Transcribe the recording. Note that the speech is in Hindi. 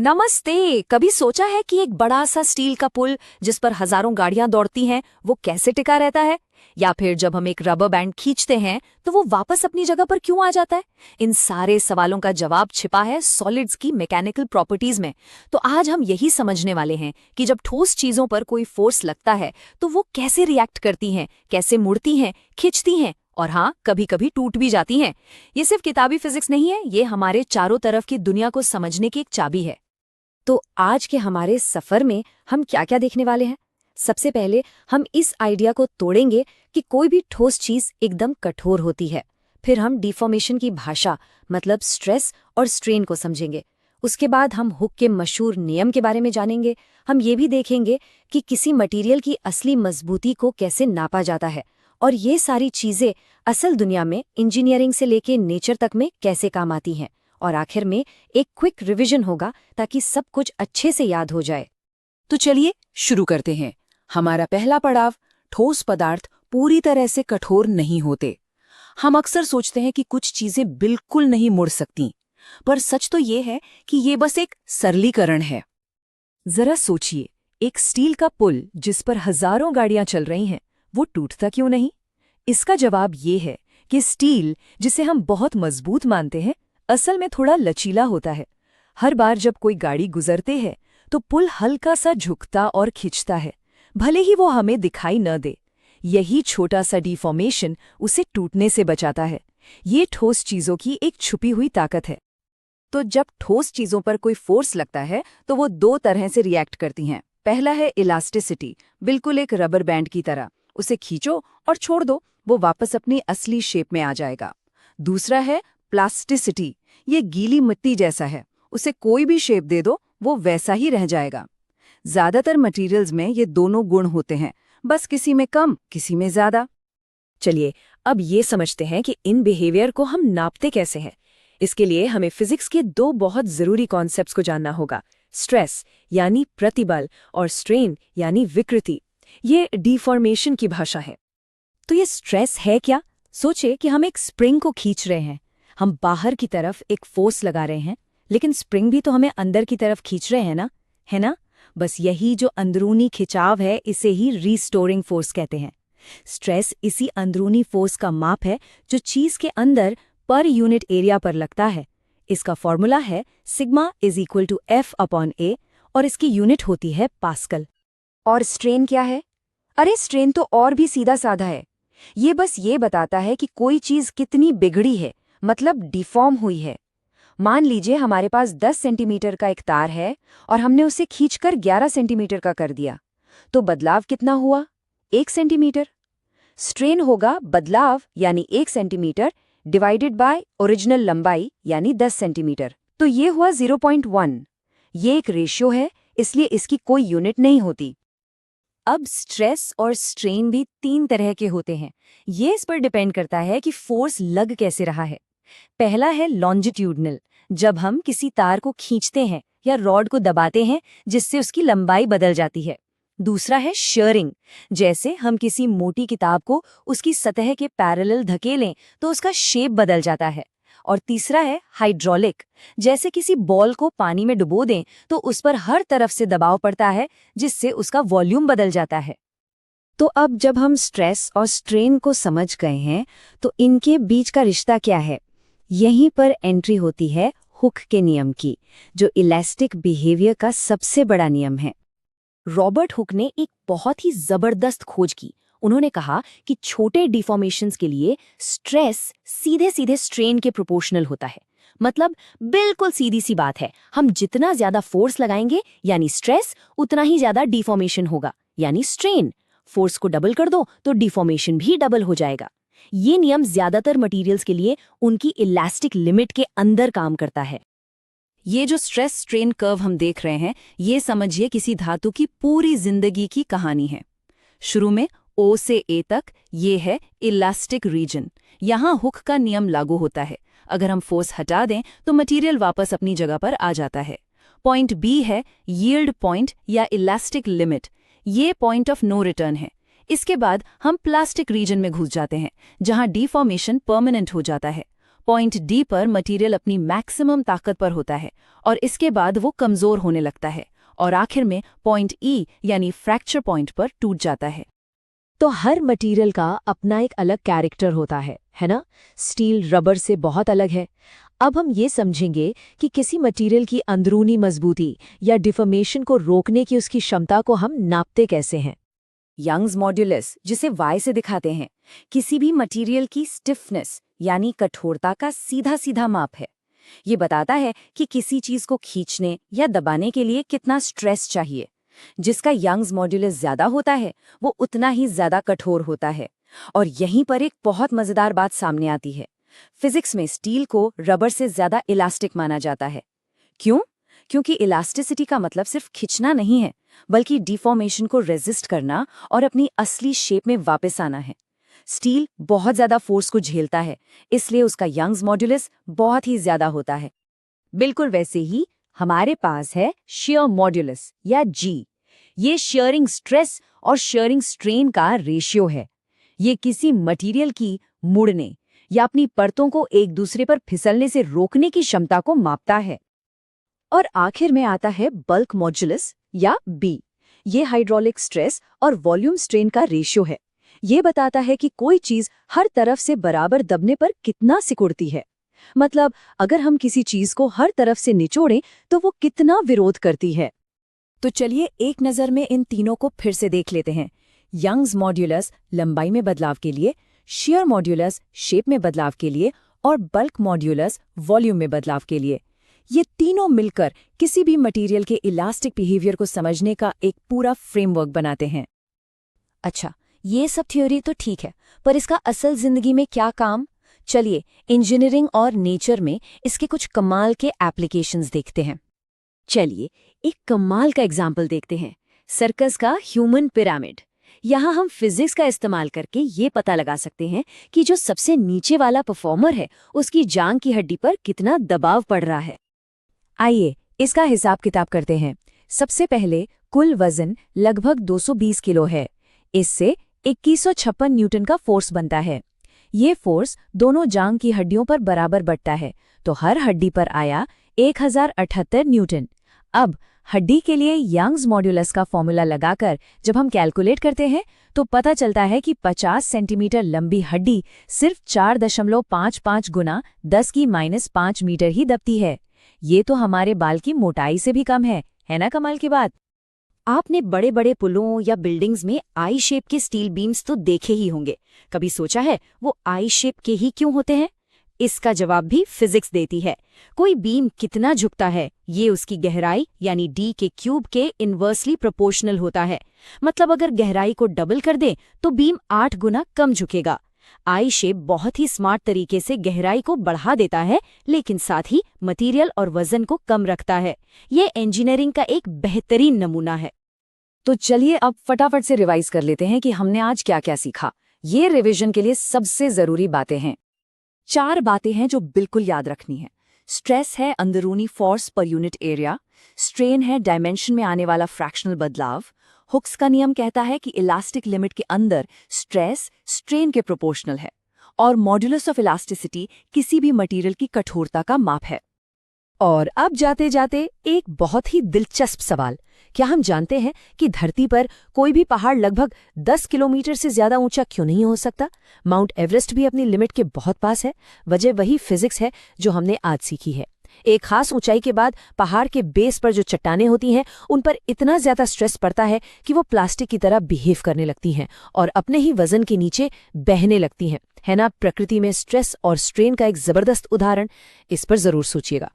नमस्ते। कभी सोचा है कि एक बड़ा सा स्टील का पुल जिस पर हजारों गाड़ियां दौड़ती हैं वो कैसे टिका रहता है? या फिर जब हम एक रबर बैंड खींचते हैं तो वो वापस अपनी जगह पर क्यों आ जाता है? इन सारे सवालों का जवाब छिपा है सॉलिड्स की मैकेनिकल प्रॉपर्टीज में। तो आज हम यही समझने वाले हैं कि जब ठोस चीजों पर कोई फोर्स लगता है तो वो कैसे रिएक्ट करती हैं, कैसे मुड़ती हैं, खिंचती हैं और हाँ, कभी कभी टूट भी जाती हैं। ये सिर्फ किताबी फिजिक्स नहीं है, ये हमारे चारों तरफ की दुनिया को समझने की एक चाबी है। तो आज के हमारे सफर में हम क्या क्या देखने वाले हैं? सबसे पहले हम इस आइडिया को तोड़ेंगे कि कोई भी ठोस चीज एकदम कठोर होती है। फिर हम डिफॉर्मेशन की भाषा मतलब स्ट्रेस और स्ट्रेन को समझेंगे। उसके बाद हम हुक के मशहूर नियम के बारे में जानेंगे। हम ये भी देखेंगे कि किसी मटेरियल की असली मजबूती को कैसे नापा जाता है और ये सारी चीजें असल दुनिया में इंजीनियरिंग से लेके नेचर तक में कैसे काम आती हैं। और आखिर में एक क्विक रिवीजन होगा ताकि सब कुछ अच्छे से याद हो जाए। तो चलिए शुरू करते हैं। हमारा पहला पड़ाव, ठोस पदार्थ पूरी तरह से कठोर नहीं होते। हम अक्सर सोचते हैं कि कुछ चीजें बिल्कुल नहीं मुड़ सकती, पर सच तो ये है कि ये बस एक सरलीकरण है। जरा सोचिए, एक स्टील का पुल जिस पर हजारों गाड़ियां चल रही हैं, वो टूटता क्यों नहीं? इसका जवाब ये है कि स्टील, जिसे हम बहुत मजबूत मानते हैं, असल में थोड़ा लचीला होता है। हर बार जब कोई गाड़ी गुजरते है तो पुल हल्का सा झुकता और खिंचता है, भले ही वो हमें दिखाई न दे। यही छोटा सा डिफॉर्मेशन उसे टूटने से बचाता है। ये ठोस चीजों की एक छुपी हुई ताकत है। तो जब ठोस चीजों पर कोई फोर्स लगता है तो वो दो तरह से रिएक्ट करती हैं। पहला है इलास्टिसिटी, बिल्कुल एक रबर बैंड की तरह। उसे खींचो और छोड़ दो, वो वापस अपनी असली शेप में आ जाएगा। दूसरा है प्लास्टिसिटी, ये गीली मिट्टी जैसा है, उसे कोई भी शेप दे दो वो वैसा ही रह जाएगा। ज्यादातर मटेरियल्स में ये दोनों गुण होते हैं, बस किसी में कम, किसी में ज्यादा। चलिए अब ये समझते हैं कि इन बिहेवियर को हम नापते कैसे हैं। इसके लिए हमें फिजिक्स के दो बहुत जरूरी कॉन्सेप्ट्स को जानना होगा, स्ट्रेस यानी प्रतिबल और स्ट्रेन यानी विकृति। ये डिफॉर्मेशन की भाषा है। तो ये स्ट्रेस है क्या? सोचे कि हम एक स्प्रिंग को खींच रहे हैं। हम बाहर की तरफ एक फोर्स लगा रहे हैं, लेकिन स्प्रिंग भी तो हमें अंदर की तरफ खींच रहे हैं ना, है ना? बस यही जो अंदरूनी खिंचाव है, इसे ही रीस्टोरिंग फोर्स कहते हैं। स्ट्रेस इसी अंदरूनी फोर्स का माप है जो चीज के अंदर पर यूनिट एरिया पर लगता है। इसका फॉर्मूला है sigma is equal to F/A और इसकी यूनिट होती है पास्कल। और स्ट्रेन क्या है? अरे स्ट्रेन तो और भी सीधा साधा है। ये बस ये बताता है कि कोई चीज कितनी बिगड़ी है, मतलब डिफॉर्म हुई है। मान लीजिए हमारे पास 10 सेंटीमीटर का एक तार है और हमने उसे खींचकर 11 सेंटीमीटर का कर दिया, तो बदलाव कितना हुआ? 1 सेंटीमीटर। स्ट्रेन होगा बदलाव यानी 1 सेंटीमीटर डिवाइडेड बाय ओरिजिनल लंबाई यानी 10 सेंटीमीटर। तो ये हुआ 0.1। ये एक रेशियो है, इसलिए इसकी कोई यूनिट नहीं होती। अब स्ट्रेस और स्ट्रेन भी 3 तरह के होते हैं। ये इस पर डिपेंड करता है कि फोर्स लग कैसे रहा है। पहला है लॉन्जिट्यूडनल, जब हम किसी तार को खींचते हैं या रॉड को दबाते हैं जिससे उसकी लंबाई बदल जाती है। दूसरा है शियरिंग, जैसे हम किसी मोटी किताब को उसकी सतह के पैरेलल धकेलें तो उसका शेप बदल जाता है। और तीसरा है हाइड्रोलिक, जैसे किसी बॉल को पानी में डुबो दें तो उस पर हर तरफ से दबाव पड़ता है जिससे उसका वॉल्यूम बदल जाता है। तो अब जब हम स्ट्रेस और स्ट्रेन को समझ गए हैं तो इनके बीच का रिश्ता क्या है? यहीं पर एंट्री होती है हुक के नियम की, जो इलास्टिक बिहेवियर का सबसे बड़ा नियम है। रॉबर्ट हुक ने एक बहुत ही जबरदस्त खोज की। उन्होंने कहा कि छोटे डिफॉर्मेशंस के लिए स्ट्रेस सीधे सीधे स्ट्रेन के प्रोपोर्शनल होता है। मतलब बिल्कुल सीधी सी बात है, हम जितना ज्यादा फोर्स लगाएंगे यानी स्ट्रेस, उतना ही ज्यादा डिफॉर्मेशन होगा यानी स्ट्रेन। फोर्स को डबल कर दो तो डिफॉर्मेशन भी डबल हो जाएगा। ये नियम ज्यादातर मटेरियल्स के लिए उनकी इलास्टिक लिमिट के अंदर काम करता है। ये जो स्ट्रेस स्ट्रेन कर्व हम देख रहे हैं, ये समझिए किसी धातु की पूरी जिंदगी की कहानी है। शुरू में O से A तक ये है इलास्टिक रीजन। यहाँ हुक का नियम लागू होता है। अगर हम फोर्स हटा दें तो मटेरियल वापस अपनी जगह पर आ जाता है। पॉइंट B है यील्ड पॉइंट या इलास्टिक लिमिट। ये पॉइंट ऑफ नो रिटर्न है। इसके बाद हम प्लास्टिक रीजन में घुस जाते हैं, जहां डिफॉर्मेशन परमानेंट हो जाता है। पॉइंट डी पर मटेरियल अपनी मैक्सिमम ताकत पर होता है और इसके बाद वो कमजोर होने लगता है और आखिर में पॉइंट ई यानी फ्रैक्चर पॉइंट पर टूट जाता है। तो हर मटेरियल का अपना एक अलग कैरेक्टर होता है ना? स्टील रबर से बहुत अलग है। अब हम ये समझेंगे कि किसी मटेरियल की अंदरूनी मजबूती या डिफॉर्मेशन को रोकने की उसकी क्षमता को हम नापते कैसे हैं। यंग्स मॉड्यूलस, जिसे वाई से दिखाते हैं, किसी भी मटेरियल की स्टिफनेस यानी कठोरता का सीधा सीधा माप है। ये बताता है कि किसी चीज को खींचने या दबाने के लिए कितना स्ट्रेस चाहिए। जिसका यंग्स मॉड्यूलस ज्यादा होता है वो उतना ही ज्यादा कठोर होता है। और यहीं पर एक बहुत मजेदार बात सामने आती है। फिजिक्स में स्टील को रबर से ज्यादा इलास्टिक माना जाता है। क्यों? क्योंकि इलास्टिसिटी का मतलब सिर्फ खिंचना नहीं है, बल्कि डिफॉर्मेशन को रेजिस्ट करना और अपनी असली शेप में वापस आना है। स्टील बहुत ज्यादा फोर्स को झेलता है, इसलिए उसका यंग्स मॉड्यूलस बहुत ही ज्यादा होता है। बिल्कुल वैसे ही हमारे पास है शियर मॉड्यूलस या जी। ये शियरिंग स्ट्रेस और शियरिंग स्ट्रेन का रेशियो है। ये किसी मटेरियल की मुड़ने या अपनी परतों को एक दूसरे पर फिसलने से रोकने की क्षमता को मापता है। और आखिर में आता है बल्क मॉड्यूलस या बी। ये हाइड्रोलिक स्ट्रेस और वॉल्यूम स्ट्रेन का रेशियो है। ये बताता है कि कोई चीज हर तरफ से बराबर दबने पर कितना सिकुड़ती है। मतलब अगर हम किसी चीज को हर तरफ से निचोड़ें तो वो कितना विरोध करती है। तो चलिए एक नज़र में इन तीनों को फिर से देख लेते हैं। यंग्स मॉड्यूलस लंबाई में बदलाव के लिए, शियर मॉड्यूलस शेप में बदलाव के लिए और बल्क मॉड्यूलस वॉल्यूम में बदलाव के लिए। ये तीनों मिलकर किसी भी मटेरियल के इलास्टिक बिहेवियर को समझने का एक पूरा फ्रेमवर्क बनाते हैं। अच्छा, ये सब थ्योरी तो ठीक है, पर इसका असल जिंदगी में क्या काम? चलिए इंजीनियरिंग और नेचर में इसके कुछ कमाल के एप्लीकेशंस देखते हैं। चलिए एक कमाल का एग्जाम्पल देखते हैं, सर्कस का ह्यूमन पिरामिड। यहाँ हम फिजिक्स का इस्तेमाल करके ये पता लगा सकते हैं कि जो सबसे नीचे वाला परफॉर्मर है उसकी जांघ की हड्डी पर कितना दबाव पड़ रहा है। आइए इसका हिसाब किताब करते हैं। सबसे पहले कुल वजन लगभग 220 किलो है। इससे 2156 न्यूटन का फोर्स बनता है। ये फोर्स दोनों जांघ की हड्डियों पर बराबर बंटता है, तो हर हड्डी पर आया 1078 न्यूटन। अब हड्डी के लिए यंग्स मॉड्यूलस का फॉर्मूला लगाकर जब हम कैलकुलेट करते हैं तो पता चलता है कि 50 सेंटीमीटर लंबी हड्डी सिर्फ 4.55 गुना 10⁻⁵ मीटर ही दबती है। ये तो हमारे बाल की मोटाई से भी कम है ना कमाल की बात? आपने बड़े बड़े पुलों या बिल्डिंग्स में आई शेप के स्टील बीम्स तो देखे ही होंगे। कभी सोचा है वो आई शेप के ही क्यों होते हैं? इसका जवाब भी फिजिक्स देती है। कोई बीम कितना झुकता है ये उसकी गहराई यानी डी के क्यूब के इन्वर्सली प्रोपोर्शनल होता है। मतलब अगर गहराई को डबल कर दें तो बीम 8 गुना कम झुकेगा। आई शेप बहुत ही स्मार्ट तरीके से गहराई को बढ़ा देता है, लेकिन साथ ही मटेरियल और वजन को कम रखता है। ये इंजीनियरिंग का एक बेहतरीन नमूना है। तो चलिए अब फटाफट से रिवाइज कर लेते हैं कि हमने आज क्या क्या सीखा। ये रिवीजन के लिए सबसे जरूरी बातें हैं। 4 बातें हैं जो बिल्कुल याद रखनी है। स्ट्रेस है अंदरूनी force per unit area, strain है डायमेंशन में आने वाला फ्रैक्शनल बदलाव, हुक्स का नियम कहता है कि इलास्टिक लिमिट के अंदर स्ट्रेस स्ट्रेन के प्रोपोर्शनल है, और मॉड्यूलस ऑफ इलास्टिसिटी किसी भी मटेरियल की कठोरता का माप है। और अब जाते जाते एक बहुत ही दिलचस्प सवाल, क्या हम जानते हैं कि धरती पर कोई भी पहाड़ लगभग 10 किलोमीटर से ज्यादा ऊंचा क्यों नहीं हो सकता? माउंट एवरेस्ट भी अपनी लिमिट के बहुत पास है। वजह वही फिजिक्स है जो हमने आज सीखी है। एक खास ऊंचाई के बाद पहाड़ के बेस पर जो चट्टानें होती हैं उन पर इतना ज्यादा स्ट्रेस पड़ता है कि वो प्लास्टिक की तरह बिहेव करने लगती हैं और अपने ही वजन के नीचे बहने लगती हैं। है ना प्रकृति में स्ट्रेस और स्ट्रेन का एक जबरदस्त उदाहरण? इस पर जरूर सोचिएगा।